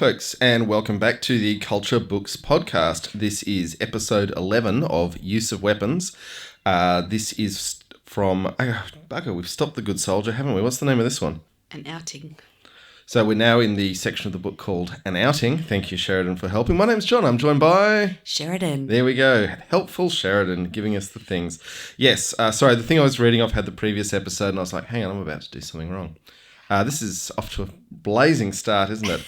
folks, and welcome back to the Culture Books podcast. This is episode 11 of Use of Weapons. This is from... bugger, we've stopped The Good Soldier, haven't we? What's the name of this one? An Outing. So we're now in the section of the book called An Outing. Thank you, Sheridan, for helping. My name's John. I'm joined by... Sheridan. There we go. Helpful Sheridan, giving us the things. Yes, sorry, the thing I was reading off had the previous episode, and I was like, hang on, I'm about to do something wrong. This is off to a blazing start, isn't it?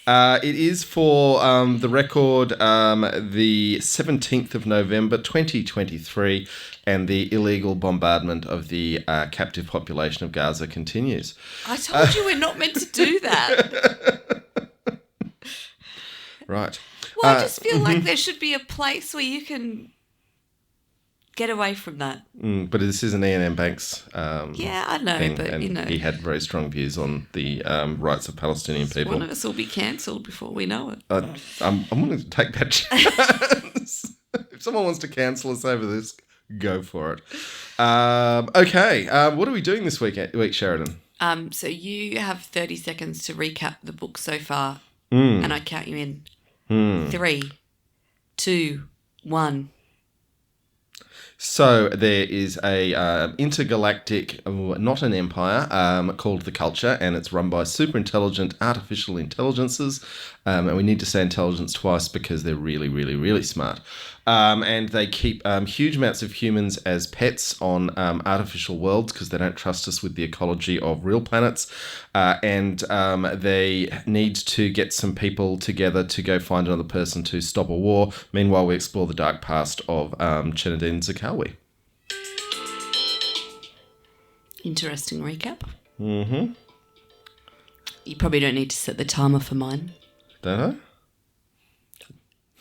It is for the record the 17th of November 2023, and the illegal bombardment of the captive population of Gaza continues. I told you we're not meant to do that. Right. Well, I just feel like there should be a place where you can get away from that. But this is an Ian Banks yeah, I know, thing, but, and you know. he had very strong views on the rights of Palestinian people. One of us will be cancelled before we know it. I'm willing to take that chance. If someone wants to cancel us over this, go for it. Okay, what are we doing this week, Sheridan? So you have 30 seconds to recap the book so far, and I count you in. 3, 2, 1. So there is a intergalactic, not an empire, called the Culture, and it's run by super intelligent artificial intelligences, and we need to say intelligence twice because they're really, really, really smart. And they keep huge amounts of humans as pets on artificial worlds because they don't trust us with the ecology of real planets. And they need to get some people together to go find another person to stop a war. Meanwhile, we explore the dark past of Chenadine Zakalwe. Interesting recap. Mm-hmm. You probably don't need to set the timer for mine. Don't I?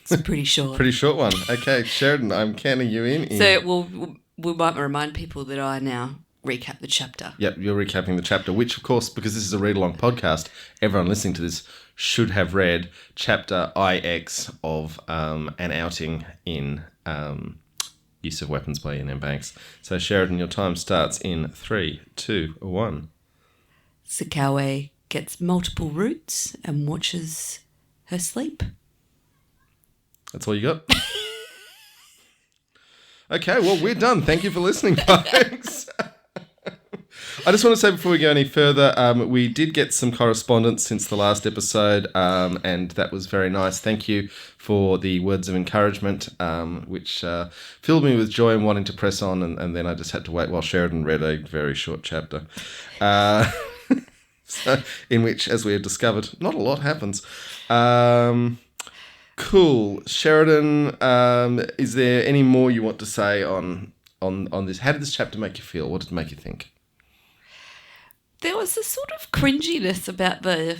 It's pretty short. Pretty short one. Okay, Sheridan, I'm counting you in. So we might remind people that I now recap the chapter. Yep, you're recapping the chapter, which, of course, because this is a read-along podcast, everyone listening to this should have read chapter IX of An Outing in Use of Weapons by Ian Banks. So, Sheridan, your time starts in 3, 2, 1. Zakalwe gets multiple roots and watches her sleep. That's all you got? Okay, well, we're done. Thank you for listening, folks. I just want to say before we go any further, we did get some correspondence since the last episode, and that was very nice. Thank you for the words of encouragement, which filled me with joy and wanting to press on, and then I just had to wait while Sheridan read a very short chapter. So, in which, as we have discovered, not a lot happens. Cool. Sheridan, is there any more you want to say on this? How did this chapter make you feel? What did it make you think? There was a sort of cringiness about the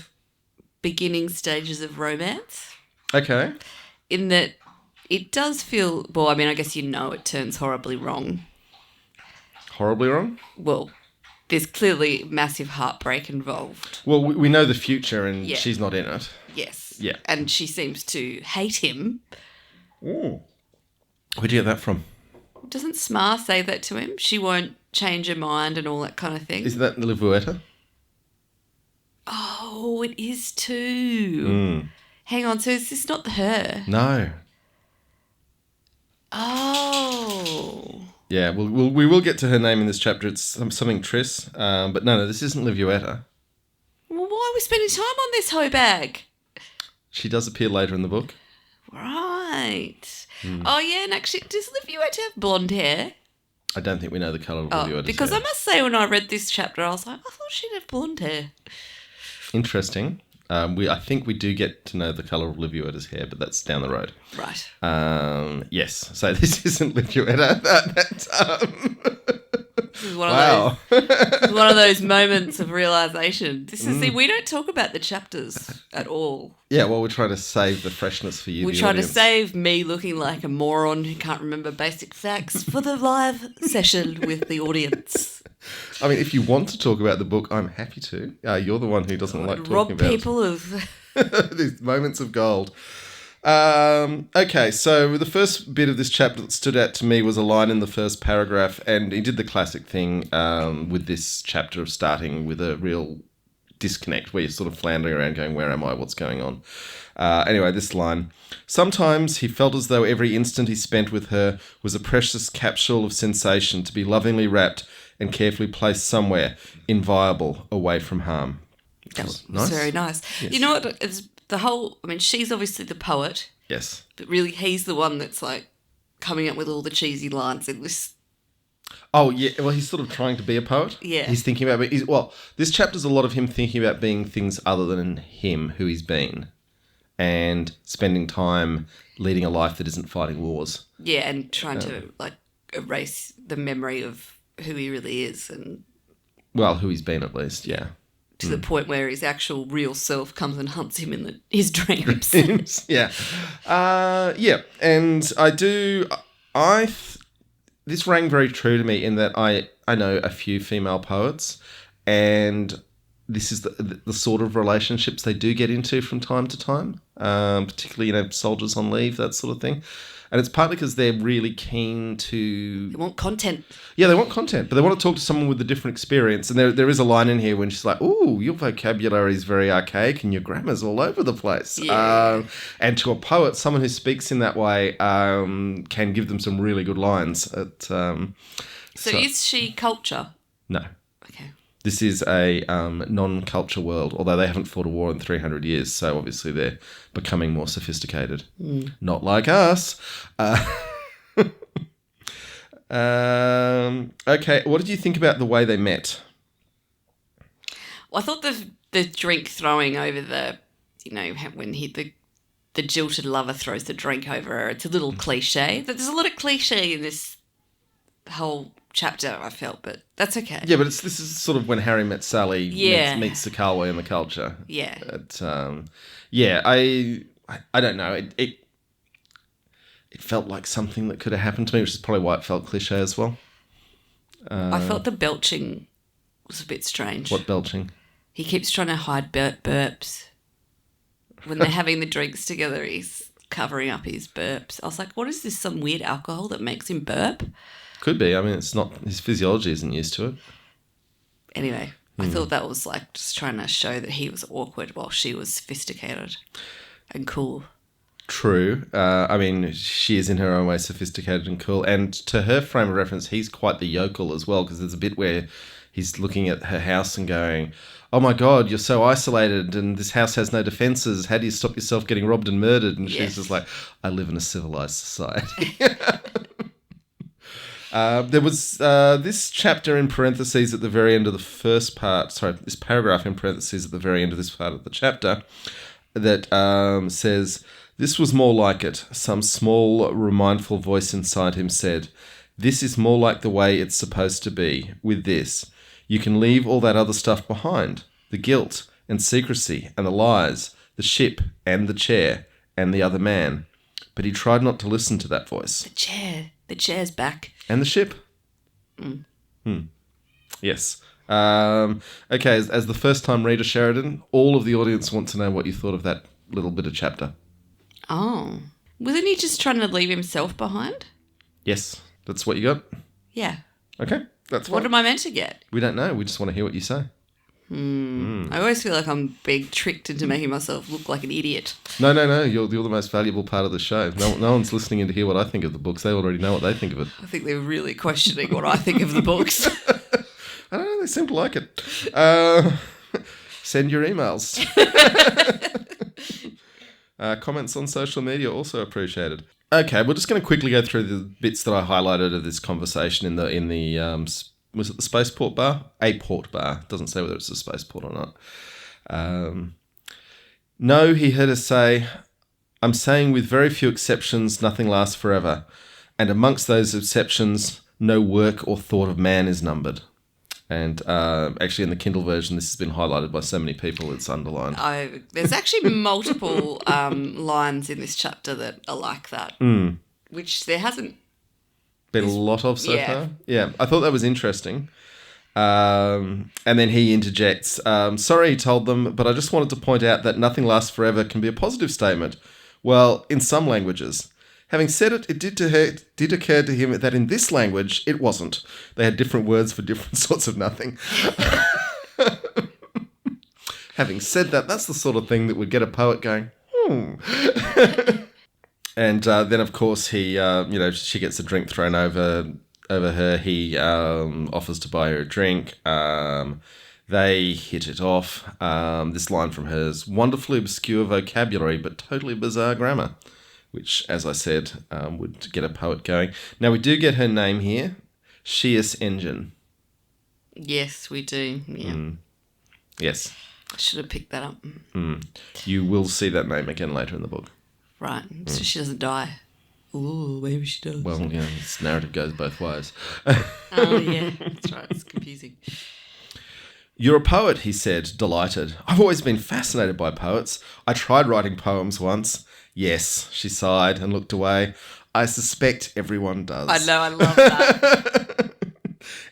beginning stages of romance. Okay. In that it does feel... Well, I mean, I guess you know it turns horribly wrong. Horribly wrong? Well, there's clearly massive heartbreak involved. Well, we know the future and Yeah. she's not in it. Yes. Yeah. And she seems to hate him. Ooh. Where'd you get that from? Doesn't Smar say that to him? She won't change her mind and all that kind of thing. Is that Livuetta? Oh, it is too. Hang on, so is this not her? No. Oh. Yeah, we will get to her name in this chapter. It's something Triss. But no, this isn't Livuetta. Well, why are we spending time on this hoe bag? She does appear later in the book. Right. Oh, yeah, and actually, does Livuetta have blonde hair? I don't think we know the colour of Livuetta's because hair. I must say, when I read this chapter, I was like, I thought she'd have blonde hair. Interesting. I think we do get to know the colour of Livuetta's hair, but that's down the road. Right. Yes. So this isn't Livuetta. This is one of those moments of realisation. See, we don't talk about the chapters at all. Yeah, well, we're trying to save the freshness for you, We try to save me looking like a moron who can't remember basic facts for the live session with the audience. I mean, if you want to talk about the book, I'm happy to. You're the one who doesn't like talking rob about people of these moments of gold. Okay, so the first bit of this chapter that stood out to me was a line in the first paragraph, and he did the classic thing with this chapter of starting with a real disconnect where you're sort of floundering around going, where am I? What's going on? Anyway, this line. Sometimes he felt as though every instant he spent with her was a precious capsule of sensation to be lovingly wrapped and carefully placed somewhere, inviolable, away from harm. That was nice. very nice. Yes. You know what? It's the whole... I mean, she's obviously the poet. Yes. But really, he's the one that's, like, coming up with all the cheesy lines in this. Oh, yeah. Well, he's sort of trying to be a poet. Yeah. He's thinking about... this chapter's a lot of him thinking about being things other than him, who he's been, and spending time leading a life that isn't fighting wars. Yeah, and trying to, like, erase the memory of who he really is, and well, who he's been at least, yeah. To the point where his actual real self comes and hunts him in his dreams. Yeah. And this rang very true to me in that I know a few female poets, and this is the sort of relationships they do get into from time to time, particularly, soldiers on leave, that sort of thing. And it's partly because they're really keen to... They want content. Yeah, they want content, but they want to talk to someone with a different experience. And there is a line in here when she's like, ooh, your vocabulary is very archaic and your grammar's all over the place. Yeah. And to a poet, someone who speaks in that way can give them some really good lines. So is she culture? No. Okay. This is a non-culture world, although they haven't fought a war in 300 years, so obviously they're becoming more sophisticated. Not like us. Okay, what did you think about the way they met? Well, I thought the drink throwing over the, when the jilted lover throws the drink over her, it's a little cliche. There's a lot of cliche in this whole chapter, I felt, but that's okay. Yeah, but this is sort of when Harry met Sally, meets Zakalwe in the culture. Yeah. I don't know. It felt like something that could have happened to me, which is probably why it felt cliche as well. I felt the belching was a bit strange. What belching? He keeps trying to hide burps. When they're having the drinks together, he's covering up his burps. I was like, what is this, some weird alcohol that makes him burp? Could be. I mean, it's not... His physiology isn't used to it. Anyway, I thought that was like just trying to show that he was awkward while she was sophisticated and cool. True. I mean, she is in her own way sophisticated and cool. And to her frame of reference, he's quite the yokel as well, because there's a bit where he's looking at her house and going, oh my God, you're so isolated and this house has no defences. How do you stop yourself getting robbed and murdered? And she's just like, I live in a civilised society. There was this chapter in parentheses at the very end of the first part, this paragraph in parentheses at the very end of this part of the chapter that says, this was more like it. Some small, remindful voice inside him said, this is more like the way it's supposed to be. With this, you can leave all that other stuff behind. The guilt and secrecy and the lies, the ship and the chair and the other man. But he tried not to listen to that voice. The chair's back. And the ship. Yes. Okay, as the first-time reader, Sheridan, all of the audience want to know what you thought of that little bit of chapter. Oh. Wasn't he just trying to leave himself behind? Yes. That's what you got? Yeah. Okay, that's fine. What am I meant to get? We don't know. We just want to hear what you say. I always feel like I'm being tricked into making myself look like an idiot. No. You're the most valuable part of the show. No one's listening in to hear what I think of the books. They already know what they think of it. I think they're really questioning what I think of the books. I don't know. They seem to like it. Send your emails. Comments on social media also appreciated. Okay, we're just going to quickly go through the bits that I highlighted of this conversation in the was it the spaceport bar? A port bar. Doesn't say whether it's a spaceport or not. No, he heard her say, I'm saying with very few exceptions, nothing lasts forever. And amongst those exceptions, no work or thought of man is numbered. And actually in the Kindle version, this has been highlighted by so many people, it's underlined. There's actually multiple lines in this chapter that are like that, which there hasn't been a lot of so far. Yeah, I thought that was interesting. And then he interjects, sorry, he told them, but I just wanted to point out that nothing lasts forever can be a positive statement. Well, in some languages. Having said it, it did occur to him that in this language, it wasn't. They had different words for different sorts of nothing. Having said that, that's the sort of thing that would get a poet going, And then, of course, she gets a drink thrown over her. He offers to buy her a drink. They hit it off. This line from hers: wonderfully obscure vocabulary, but totally bizarre grammar, which, as I said, would get a poet going. Now, we do get her name here, Sheas Engine. Yes, we do. Yeah. Yes. I should have picked that up. You will see that name again later in the book. Right. So she doesn't die. Ooh, maybe she does. Well, yeah, this narrative goes both ways. Oh, yeah. That's right. It's confusing. You're a poet, he said, delighted. I've always been fascinated by poets. I tried writing poems once. Yes, she sighed and looked away. I suspect everyone does. I know, I love that.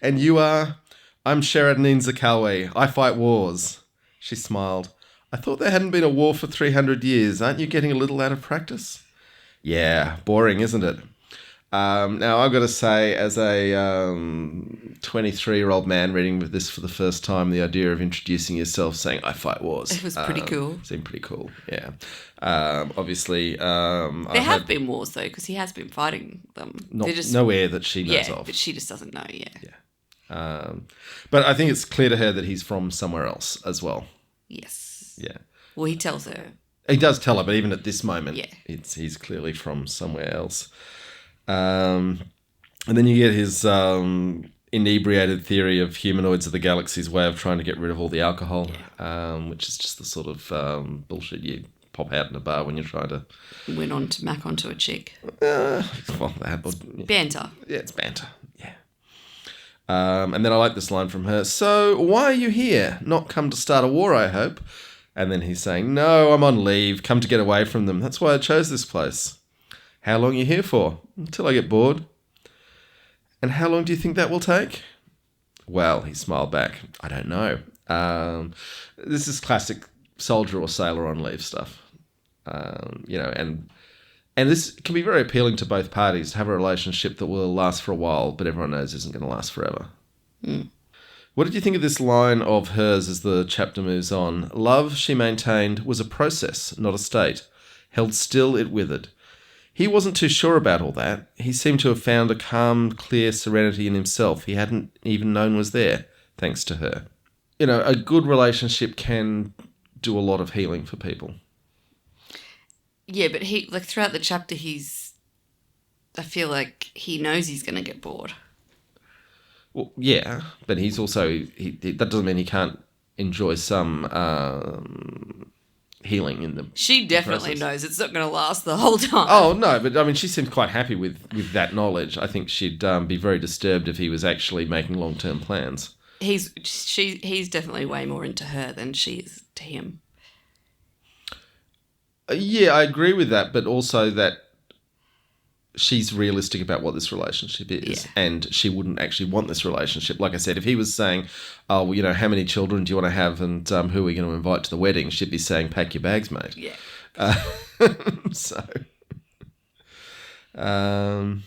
And you are? I'm Sheridan Zakalwe. I fight wars. She smiled. I thought there hadn't been a war for 300 years. Aren't you getting a little out of practice? Yeah, boring, isn't it? Now, I've got to say, as a 23-year-old man reading this for the first time, the idea of introducing yourself saying, I fight wars. It was pretty cool. Seemed pretty cool, yeah. Obviously... there have been wars, though, because he has been fighting them. Nowhere that she knows of. But she just doesn't know, yeah. But I think it's clear to her that he's from somewhere else as well. Yes. Yeah. Well, he tells her. He does tell her, but even at this moment, yeah. He's clearly from somewhere else. And then you get his inebriated theory of humanoids of the galaxy's way of trying to get rid of all the alcohol, which is just the sort of bullshit you pop out in a bar when you're trying to... Went on to mac onto a chick. Banter. Yeah, it's banter, yeah. And then I like this line from her. So, why are you here? Not come to start a war, I hope. And then he's saying, no, I'm on leave. Come to get away from them. That's why I chose this place. How long are you here for? Until I get bored. And how long do you think that will take? Well, he smiled back. I don't know. This is classic soldier or sailor on leave stuff. And this can be very appealing to both parties, to have a relationship that will last for a while, but everyone knows isn't going to last forever. What did you think of this line of hers as the chapter moves on? Love, she maintained, was a process, not a state. Held still, it withered. He wasn't too sure about all that. He seemed to have found a calm, clear serenity in himself he hadn't even known was there, thanks to her. A good relationship can do a lot of healing for people. Yeah, but throughout the chapter, I feel like he knows he's going to get bored. Well, yeah, but he's also... that doesn't mean he can't enjoy some healing in the She definitely knows it's not going to last the whole time. Oh, no, but I mean, she seemed quite happy with that knowledge. I think she'd be very disturbed if he was actually making long-term plans. He's definitely way more into her than she is to him. Yeah, I agree with that, but also that she's realistic about what this relationship is, and she wouldn't actually want this relationship. Like I said, if he was saying, oh, well, how many children do you want to have and who are we going to invite to the wedding, she'd be saying, pack your bags, mate. Yeah. And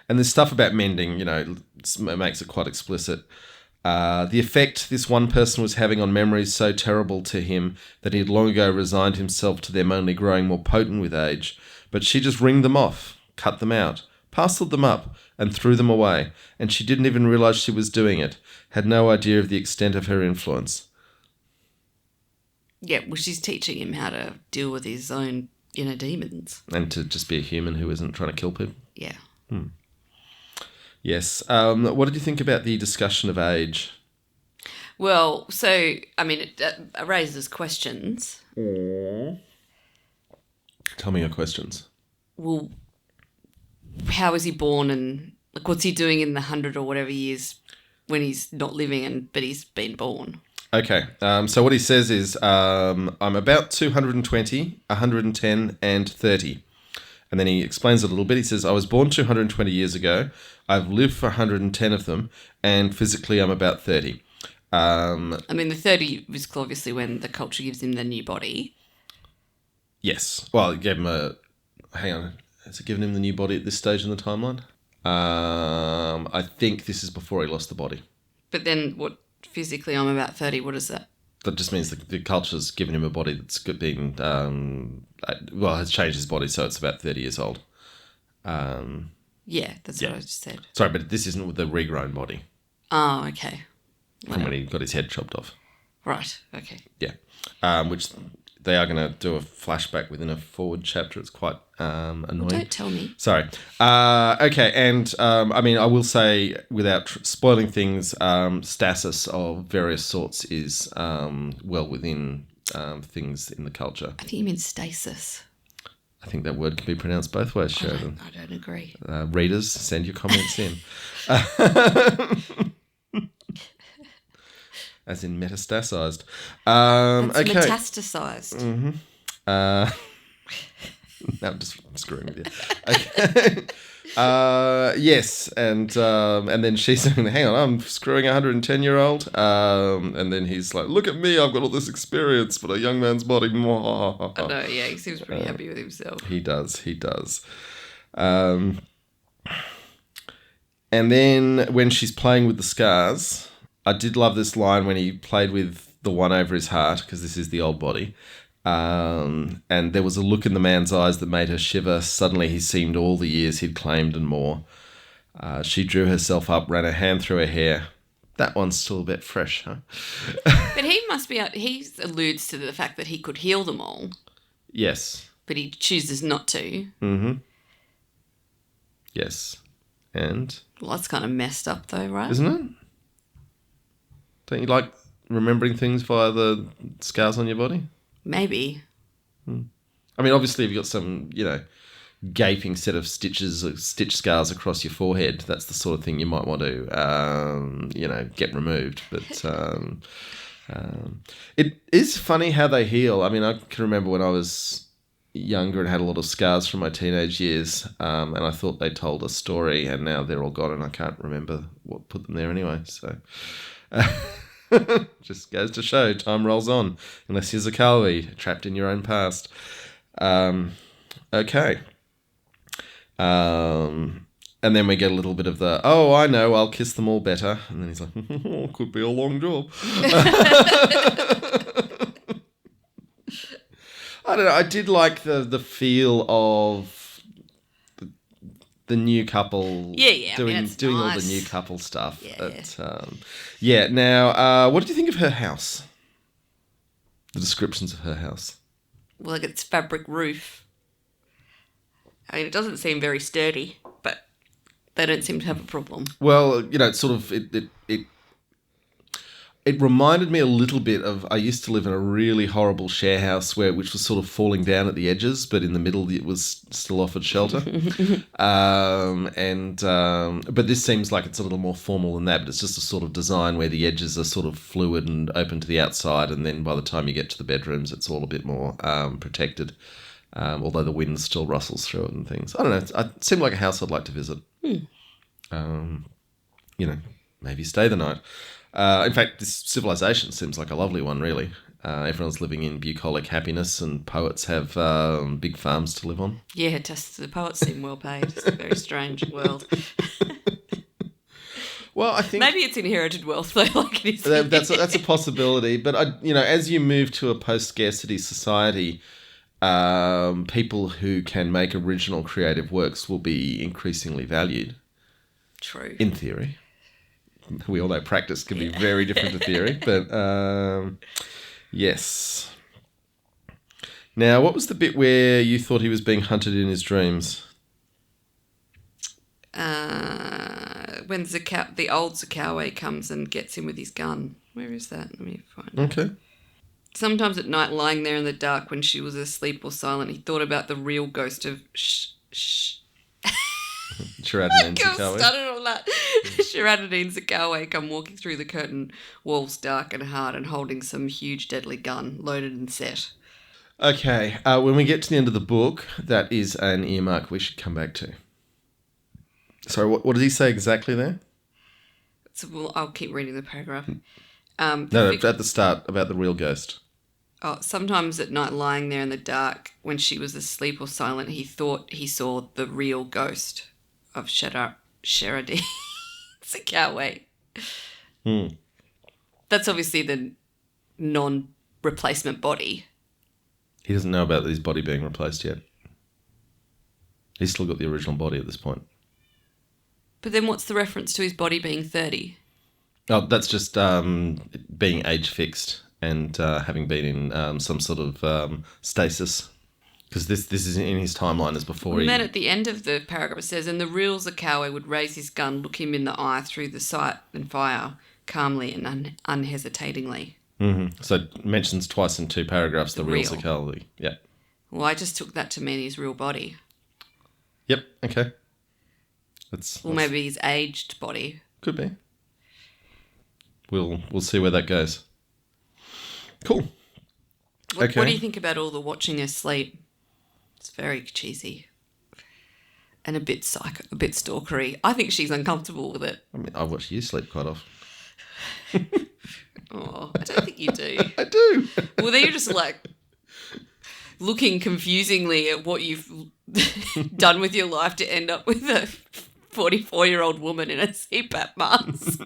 there's stuff about mending, makes it quite explicit. The effect this one person was having on memories so terrible to him that he had long ago resigned himself to them only growing more potent with age. But she just ringed them off, cut them out, parcelled them up, and threw them away, and she didn't even realise she was doing it, had no idea of the extent of her influence. Yeah, well, she's teaching him how to deal with his own inner demons. And to just be a human who isn't trying to kill people. Yeah. Yes. What did you think about the discussion of age? Well, so, I mean, it raises questions. Tell me your questions. Well, how was he born and what's he doing in the 100 or whatever years when he's not living but he's been born? Okay. So what he says is, I'm about 220, 110 and 30. And then he explains a little bit. He says, I was born 220 years ago. I've lived for 110 of them. And physically, I'm about 30. I mean, the 30 was obviously when the culture gives him the new body. Yes. Well, it gave him hang on. Has it given him the new body at this stage in the timeline? I think this is before he lost the body. But then what physically I'm about 30, what is that? That just means the culture's given him a body that's been, has changed his body, so it's about 30 years old. Yeah, that's what I just said. Sorry, but this isn't with the regrown body Oh, okay. from when he got his head chopped off. Right, okay. Yeah. Which they are going to do a flashback within a forward chapter. It's quite annoying. Well, don't tell me. Sorry. Okay, and I will say, without spoiling things, stasis of various sorts is well within things in the culture. I think you mean stasis. I think that word can be pronounced both ways, Sheridan. I don't agree. Readers, send your comments in. As in metastasized. That's okay. metastasized. Mm-hmm. No, I'm just screwing with you. Okay. Yes, and then she's saying, "Hang on, I'm screwing a 110-year-old," and then he's like, "Look at me, I've got all this experience, but a young man's body." I know, yeah, he seems pretty happy with himself. He does. And then when she's playing with the scars, I did love this line when he played with the one over his heart, because this is the old body. And there was a look in the man's eyes that made her shiver. Suddenly he seemed all the years he'd claimed and more. She drew herself up, ran her hand through her hair. That one's still a bit fresh, huh? But he must be, he alludes to the fact that he could heal them all. Yes. But he chooses not to. Mm-hmm. Yes. And? Well, that's kind of messed up though, right? Isn't it? Don't you like remembering things via the scars on your body? Maybe. I mean, obviously, if you've got some, gaping set of stitch scars across your forehead, that's the sort of thing you might want to, get removed. But it is funny how they heal. I mean, I can remember when I was younger and had a lot of scars from my teenage years, and I thought they told a story, and now they're all gone, and I can't remember what put them there anyway. So. Just goes to show, time rolls on, unless you're Zakalwe, trapped in your own past. Okay. And then we get a little bit of the, oh, I know, I'll kiss them all better. And then he's like, oh, could be a long job. I don't know, I did like the feel of the new couple doing nice. all the new couple stuff. Yeah. Now, what did you think of her house? The descriptions of her house. Well, like it's fabric roof. I mean, it doesn't seem very sturdy, but they don't seem to have a problem. Well, it's sort of it reminded me a little bit of, I used to live in a really horrible share house which was sort of falling down at the edges, but in the middle it was still offered shelter. But this seems like it's a little more formal than that, but it's just a sort of design where the edges are sort of fluid and open to the outside, and then by the time you get to the bedrooms, it's all a bit more protected, although the wind still rustles through it and things. I don't know, it seemed like a house I'd like to visit. Maybe stay the night. In fact, this civilization seems like a lovely one, really. Everyone's living in bucolic happiness, and poets have big farms to live on. Yeah, just the poets seem well paid. It's a very strange world. Well, I think maybe it's inherited wealth, though. Like it is. That's a possibility. But as you move to a post-scarcity society, people who can make original creative works will be increasingly valued. True. In theory. We all know practice can be very different to theory, but yes. Now, what was the bit where you thought he was being hunted in his dreams? When the old Zakalwe comes and gets him with his gun. Where is that? Let me find it. Okay. Sometimes at night, lying there in the dark when she was asleep or silent, he thought about the real ghost of Shiradin Zakalwe. Started on that. Shiradin Zakalwe come walking through the curtain walls, dark and hard, and holding some huge deadly gun, loaded and set. Okay, when we get to the end of the book, that is an earmark we should come back to. Sorry, what did he say exactly there? So, well, I'll keep reading the paragraph. At the start, about the real ghost. Oh, sometimes at night, lying there in the dark, when she was asleep or silent, he thought he saw the real ghost of Shiradin Zakalwe. that's obviously the non-replacement body. He doesn't know about his body being replaced yet. He's still got the original body at this point. But then what's the reference to his body being 30? Oh, that's just being age fixed and having been in some sort of stasis. Because this is in his timeline as before. And then at the end of the paragraph it says, and the real Zakalwe would raise his gun, look him in the eye through the sight and fire, calmly and unhesitatingly. Mm-hmm. So it mentions twice in 2 paragraphs the real Zakalwe. Yeah. Well, I just took that to mean his real body. Yep. Okay. Maybe his aged body. Could be. We'll see where that goes. Cool. What do you think about all the watching her sleep? It's very cheesy. And a bit stalkery. I think she's uncomfortable with it. I mean, I watch you sleep quite often. Oh, I don't think you do. I do. Well, then you're just like looking confusingly at what you've done with your life to end up with a 44-year-old woman in a CPAP mask.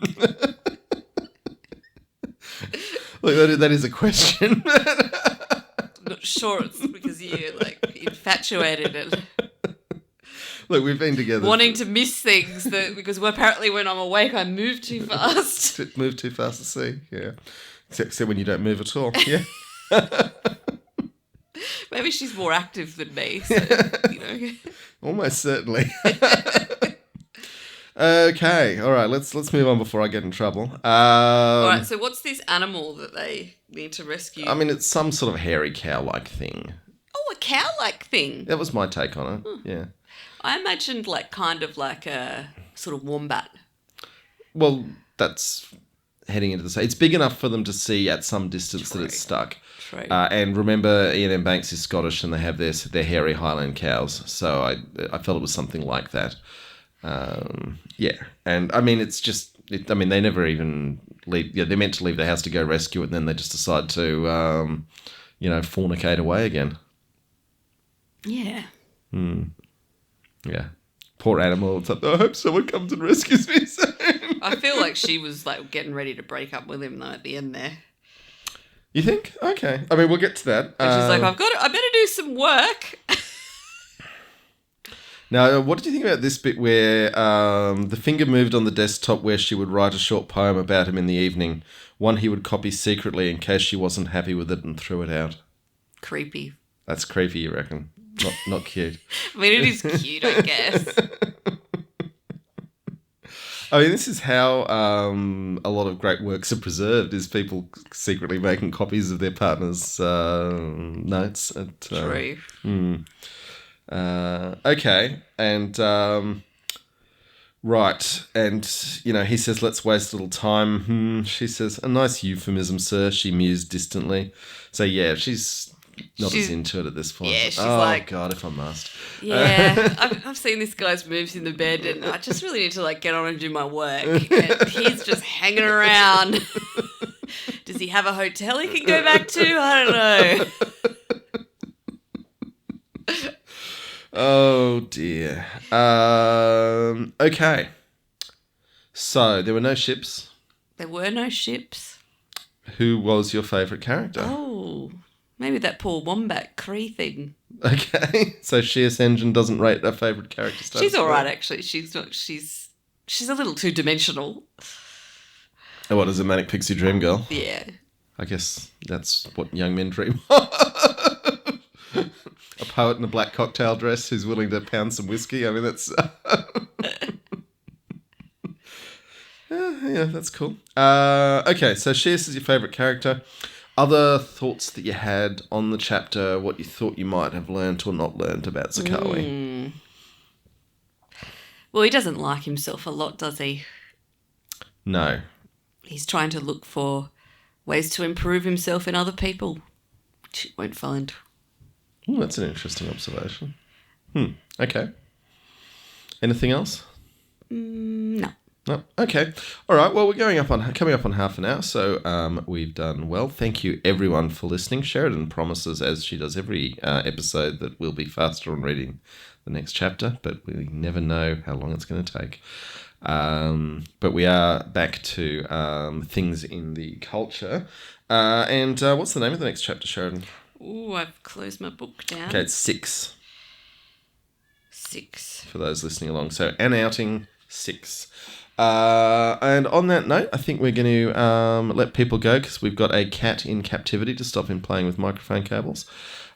Look, that is a question. I'm not sure it's because you're like infatuated and Look, we've been together. wanting to miss things because apparently when I'm awake I move too fast. Move too fast to see, yeah. Except when you don't move at all, yeah. Maybe she's more active than me, so, Almost certainly. Okay, all right, let's move on before I get in trouble. All right, so what's this animal that they need to rescue? I mean, it's some sort of hairy cow-like thing. Oh, a cow-like thing. That was my take on it, yeah. I imagined kind of like a sort of wombat. Well, that's heading into the side. It's big enough for them to see at some distance that it's stuck. True. And remember, Ian M. Banks is Scottish and they have their hairy Highland cows. So I felt it was something like that. Yeah. And I mean, it's just, they never even leave. Yeah, they're meant to leave the house to go rescue it and then they just decide to, fornicate away again. Yeah. Yeah. Poor animal. It's like, I hope someone comes and rescues me soon. I feel like she was like getting ready to break up with him though at the end there. You think? Okay. I mean, we'll get to that. And she's like, I better do some work. Now, what did you think about this bit where the finger moved on the desktop where she would write a short poem about him in the evening, one he would copy secretly in case she wasn't happy with it and threw it out? Creepy. That's creepy, you reckon? Not cute. I mean, it is cute, I guess. I mean, this is how a lot of great works are preserved, is people secretly making copies of their partner's notes. True. Okay, and right, and he says, "Let's waste a little time." She says, "A nice euphemism, sir." She mused distantly. So yeah, she's not as into it at this point. Yeah, she's like, God, if I must. Yeah, I've seen this guy's moves in the bed, and I just really need to get on and do my work. And he's just hanging around. Does he have a hotel he can go back to? I don't know. Oh dear. Okay. So there were no ships. There were no ships. Who was your favourite character? Oh, maybe that poor wombat Cree thing. Okay. So Shears Engine doesn't rate her favourite character status. She's all right, actually. She's not. She's a little too dimensional. Oh, what is a manic pixie dream girl? Yeah. I guess that's what young men dream. A poet in a black cocktail dress who's willing to pound some whiskey. I mean, that's... yeah, that's cool. Okay, so Shears is your favourite character. Other thoughts that you had on the chapter, what you thought you might have learnt or not learnt about Zakalwe? Well, he doesn't like himself a lot, does he? No. He's trying to look for ways to improve himself in other people, which he won't find. Ooh, that's an interesting observation. Okay. Anything else? No. No. Okay. All right. Well, we're coming up on half an hour, so we've done well. Thank you, everyone, for listening. Sheridan promises, as she does every episode, that we'll be faster on reading the next chapter, but we never know how long it's going to take. But we are back to things in the culture. And what's the name of the next chapter, Sheridan? Ooh, I've closed my book down. Okay, it's 6. 6. For those listening along. So, an outing 6. And on that note, I think we're going to let people go because we've got a cat in captivity to stop him playing with microphone cables.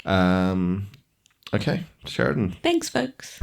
Okay, Sheridan. Thanks, folks.